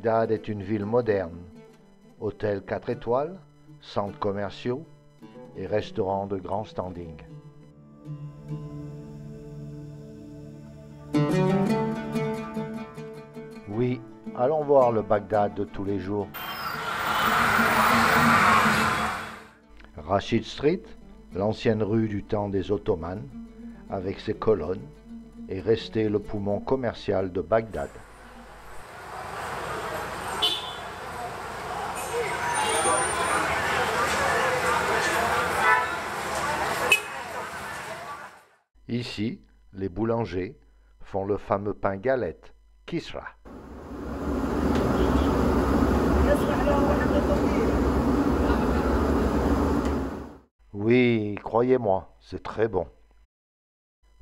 Bagdad est une ville moderne. Hôtel 4 étoiles, centres commerciaux et restaurants de grand standing. Oui, allons voir le Bagdad de tous les jours. Rashid Street, l'ancienne rue du temps des Ottomans, avec ses colonnes, est restée le poumon commercial de Bagdad. Ici, les boulangers font le fameux pain galette, Kisra. Oui, croyez-moi, c'est très bon.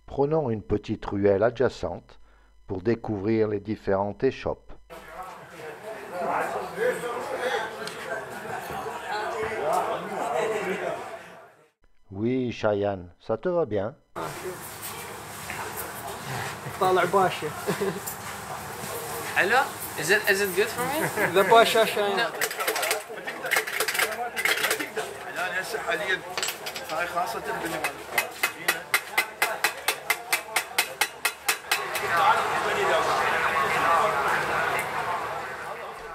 Prenons une petite ruelle adjacente pour découvrir les différentes échoppes. Oui, Cheyenne, ça te va bien? طالع باشا. Hello? Is it good for me? ذا باشا شاين. يعني هسه حاليا هاي خاصة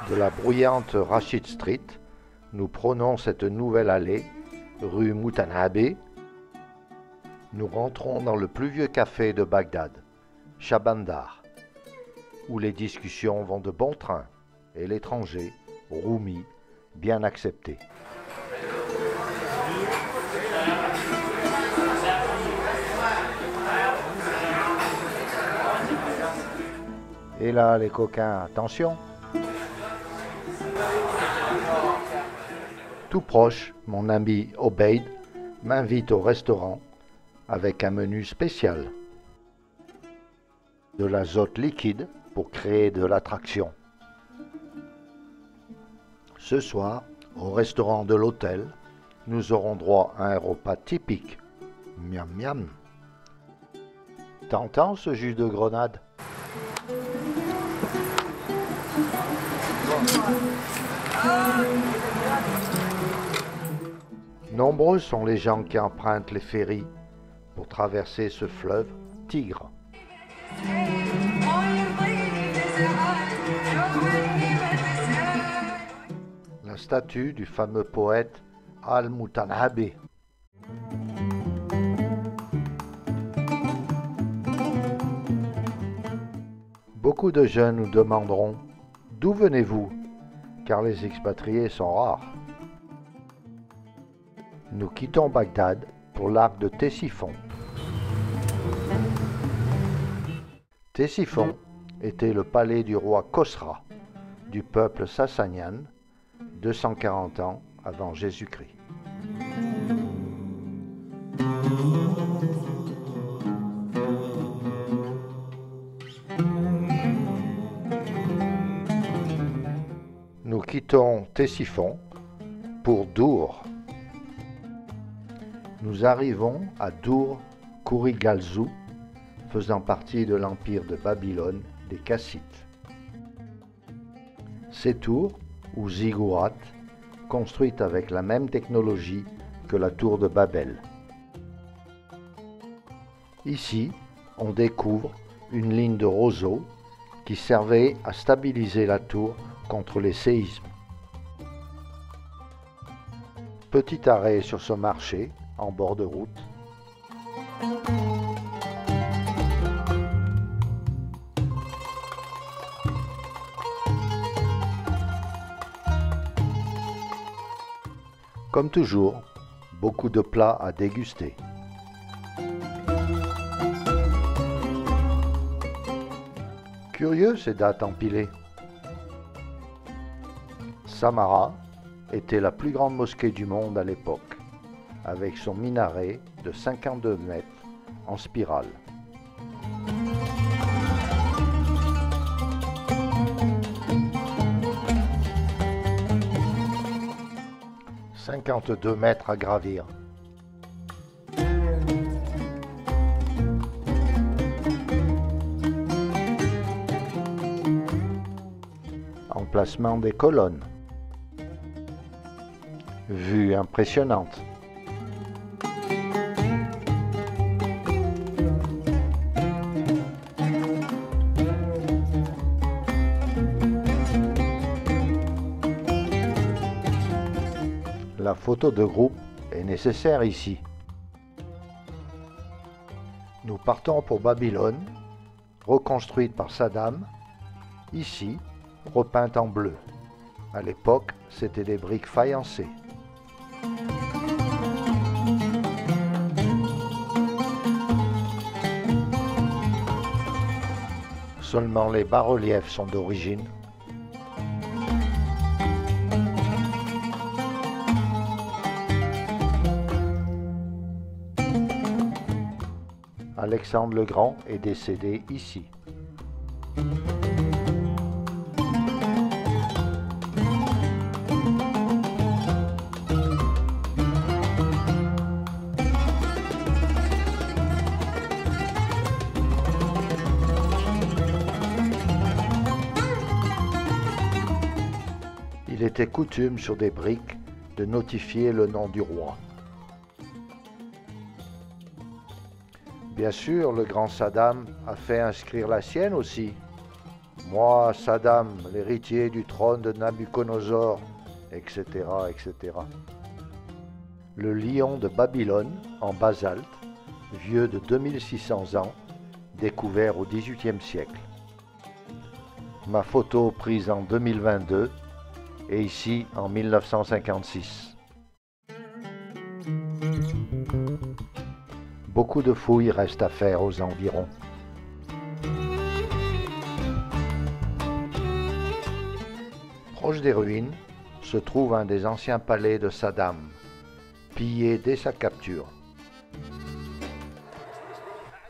De la bruyante Rashid Street, nous prenons cette nouvelle allée, rue Moutanabé. Nous rentrons dans le plus vieux café de Bagdad, Shabandar, où les discussions vont de bon train et l'étranger, Roumi, bien accepté. Et là, les coquins, attention! Tout proche, mon ami Obeid m'invite au restaurant avec un menu spécial. De l'azote liquide pour créer de l'attraction. Ce soir, au restaurant de l'hôtel, nous aurons droit à un repas typique. Miam miam. T'entends ce jus de grenade? Nombreux sont les gens qui empruntent les ferries pour traverser ce fleuve Tigre. La statue du fameux poète Al-Mutanabbi. Beaucoup de jeunes nous demanderont « D'où venez-vous ?» car les expatriés sont rares. Nous quittons Bagdad pour l'arc de Ctésiphon. Ctésiphon était le palais du roi Khosra, du peuple sassanian, 240 ans avant Jésus-Christ. Nous quittons Ctésiphon pour Dour. Nous arrivons à Dour-Kurigalzu, faisant partie de l'empire de Babylone des Kassites. Ces tours, ou ziggourats, construites avec la même technologie que la tour de Babel. Ici, on découvre une ligne de roseaux qui servait à stabiliser la tour contre les séismes. Petit arrêt sur ce marché, en bord de route. Comme toujours, beaucoup de plats à déguster. Curieux ces dates empilées. Samarra était la plus grande mosquée du monde à l'époque, avec son minaret de 52 mètres en spirale. « 52 mètres à gravir. » En l'emplacement des colonnes. Vue impressionnante. La photo de groupe est nécessaire ici. Nous partons pour Babylone, reconstruite par Saddam, ici repeinte en bleu. À l'époque, c'était des briques faïencées. Seulement les bas-reliefs sont d'origine. Alexandre le Grand est décédé ici. Il était coutume sur des briques de notifier le nom du roi. Bien sûr, le grand Saddam a fait inscrire la sienne aussi. Moi, Saddam, l'héritier du trône de Nabuchodonosor, etc., etc. Le lion de Babylone, en basalte, vieux de 2600 ans, découvert au XVIIIe siècle. Ma photo prise en 2022 et ici en 1956. Beaucoup de fouilles restent à faire aux environs. Proche des ruines se trouve un des anciens palais de Saddam, pillé dès sa capture.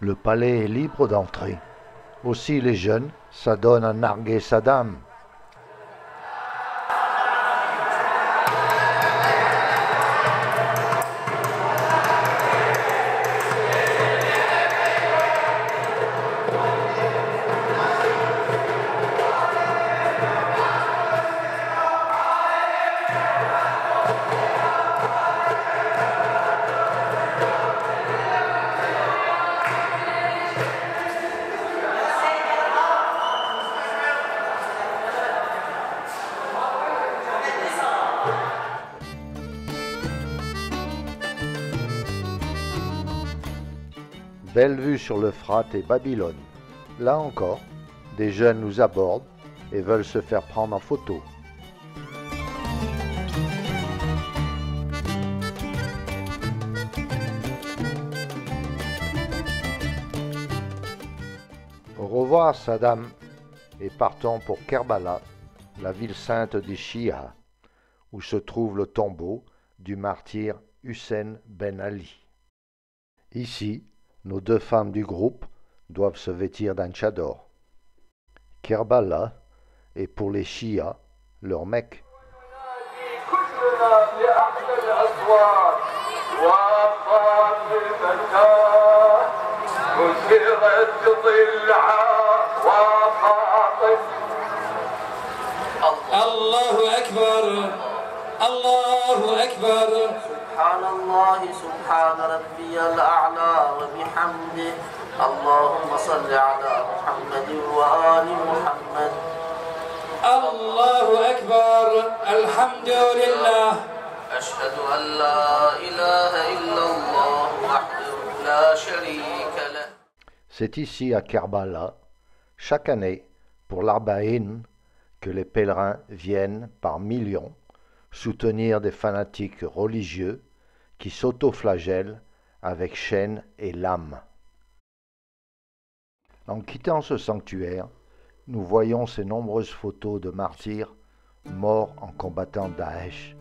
Le palais est libre d'entrée. Aussi les jeunes s'adonnent à narguer Saddam. Belle vue sur l'Euphrate et Babylone. Là encore, des jeunes nous abordent et veulent se faire prendre en photo. Au revoir Saddam et partons pour Kerbala, la ville sainte des Chiites, où se trouve le tombeau du martyr Hussein Ben Ali. Ici, nos deux femmes du groupe doivent se vêtir d'un tchador. Kerbala est pour les Chiites leur Mecque. Allahu Akbar, Allahu Akbar. سبحان الله سبحان ربي الأعلى وبحمده اللهم صل على محمد وآل محمد الله أكبر الحمد لله أشهد أن لا إله إلا الله وحده لا شريك له. C'est ici à Kerbala, chaque année, pour l'Arba'in, que les pèlerins viennent par millions soutenir des fanatiques religieux qui s'autoflagellent avec chaînes et lames. En quittant ce sanctuaire, nous voyons ces nombreuses photos de martyrs morts en combattant Daesh.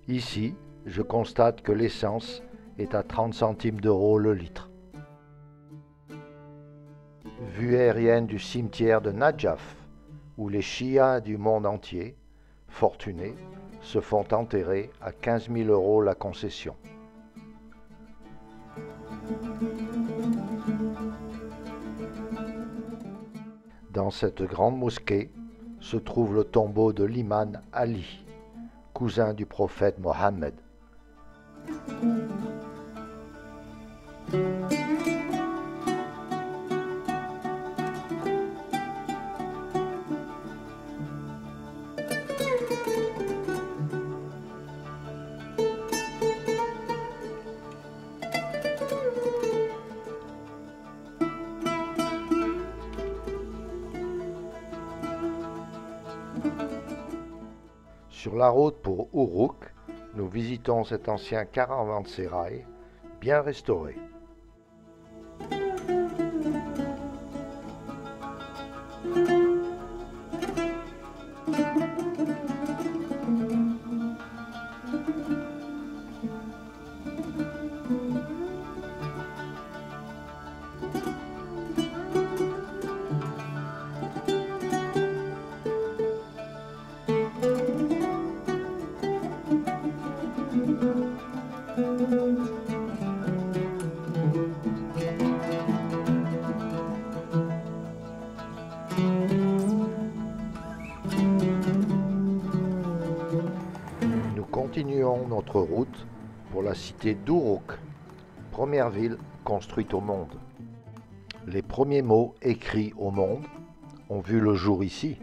Ici, je constate que l'essence est à 30 centimes d'euros le litre. Vue aérienne du cimetière de Najaf, où les chiites du monde entier, fortunés, se font enterrer à 15 000 euros la concession. Dans cette grande mosquée se trouve le tombeau de l'imam Ali, cousin du prophète Mohammed. Sur la route pour Uruk, nous visitons cet ancien caravansérail bien restauré. Nous continuons notre route pour la cité d'Uruk, première ville construite au monde. Les premiers mots écrits au monde ont vu le jour ici.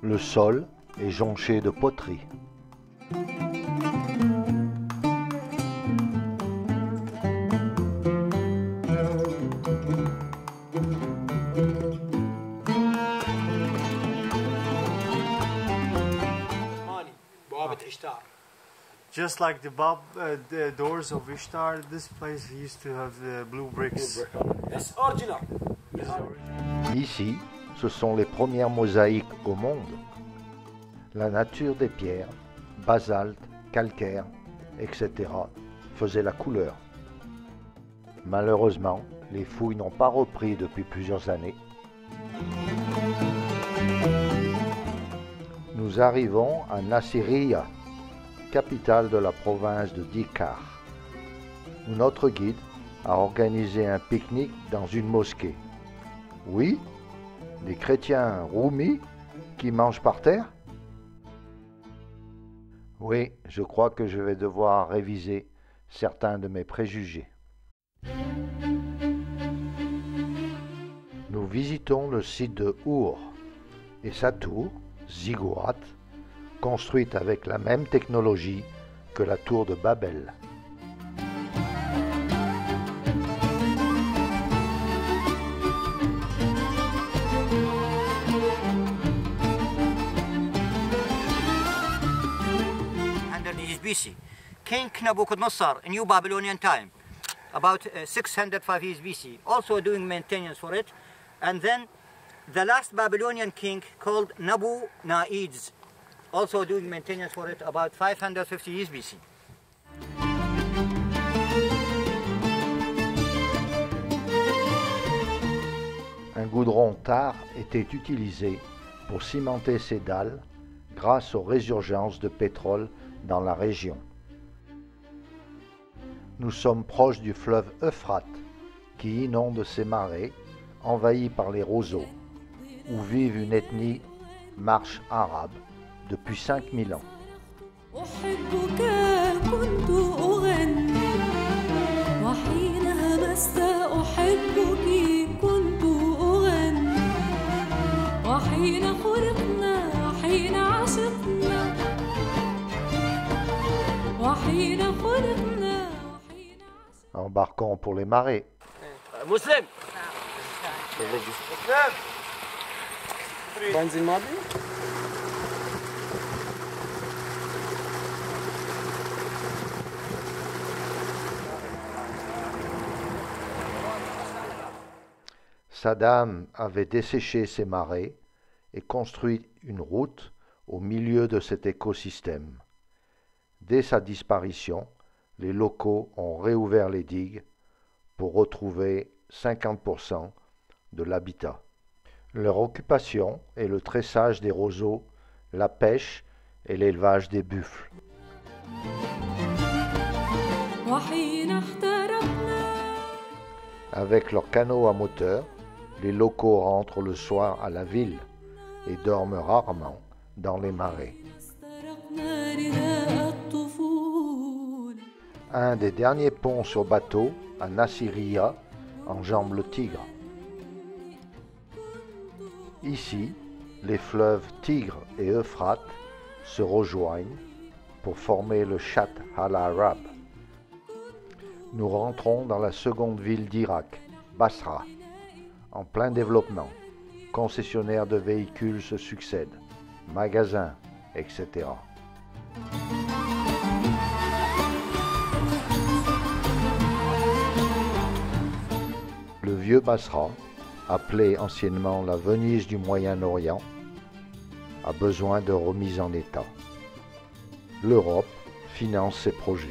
Le sol est jonché de poteries. ماني بوابة إشتار. Just like the doors of Ishtar, this place used to have the blue bricks. It's original. Ici, ce sont les premières mosaïques au monde. La nature des pierres, basalte, calcaire, etc. faisait la couleur. Malheureusement, les fouilles n'ont pas repris depuis plusieurs années. Nous arrivons à Nasiriyah, capitale de la province de Dikar, où notre guide a organisé un pique-nique dans une mosquée. Oui, des chrétiens roumis qui mangent par terre? Oui, je crois que je vais devoir réviser certains de mes préjugés. Nous visitons le site de Ur et sa tour, Ziggurat, construite avec la même technologie que la tour de Babel. BC. King Nebuchadnezzar in New Babylonian time, about 605 years BC, also doing maintenance for it. And then the last Babylonian king called Nabu-Naids, also doing maintenance for it, about 550 years BC. Un goudron tare était utilisé pour cimenter ces dalles grâce aux résurgences de pétrole dans la région. Nous sommes proches du fleuve Euphrate qui inonde ces marais envahis par les roseaux où vivent une ethnie marche arabe depuis 5000 ans. Embarquons pour les marais. مسلم بنزين ماضي؟ Saddam avait desséché ces marais et construit une route au milieu de cet écosystème. Dès sa disparition, les locaux ont réouvert les digues pour retrouver 50% de l'habitat. Leur occupation est le tressage des roseaux, la pêche et l'élevage des buffles. Avec leurs canots à moteur, les locaux rentrent le soir à la ville et dorment rarement dans les marais. Un des derniers ponts sur bateau, à Nasiriyah, enjambe le Tigre. Ici, les fleuves Tigre et Euphrate se rejoignent pour former le Shatt al-Arab. Nous rentrons dans la seconde ville d'Irak, Basra, en plein développement. Concessionnaires de véhicules se succèdent, magasins, etc. Le vieux Basra, appelé anciennement la Venise du Moyen-Orient, a besoin de remise en état. L'Europe finance ses projets.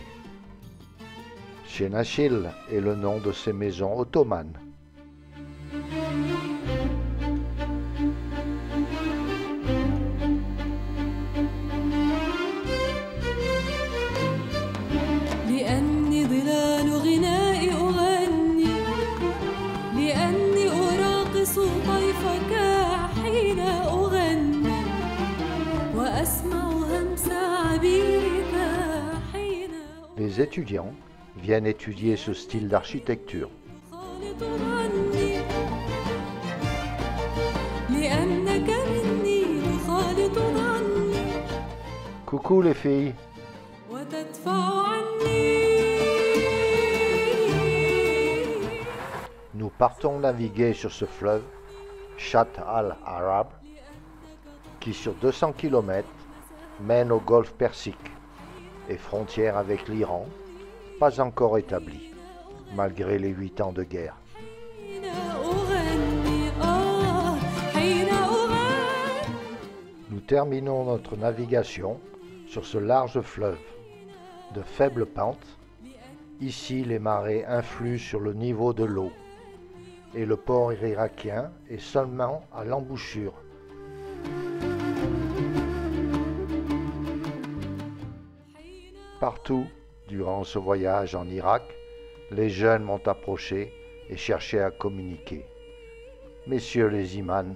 Chenachil est le nom de ces maisons ottomanes. Les étudiants viennent étudier ce style d'architecture. Coucou les filles. Nous partons naviguer sur ce fleuve, Shatt al-Arab, qui sur 200 km mène au golfe Persique et frontière avec l'Iran, pas encore établie, malgré les 8 ans de guerre. Nous terminons notre navigation sur ce large fleuve, de faible pente. Ici, les marées influent sur le niveau de l'eau, et le port irakien est seulement à l'embouchure. Partout, durant ce voyage en Irak, les jeunes m'ont approché et cherché à communiquer. Messieurs les imams,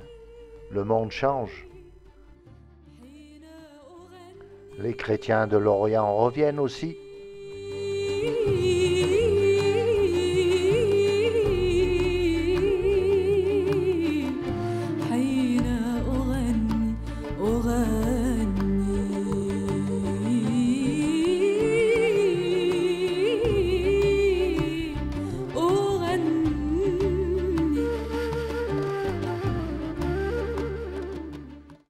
le monde change. Les chrétiens de l'Orient reviennent aussi. أغني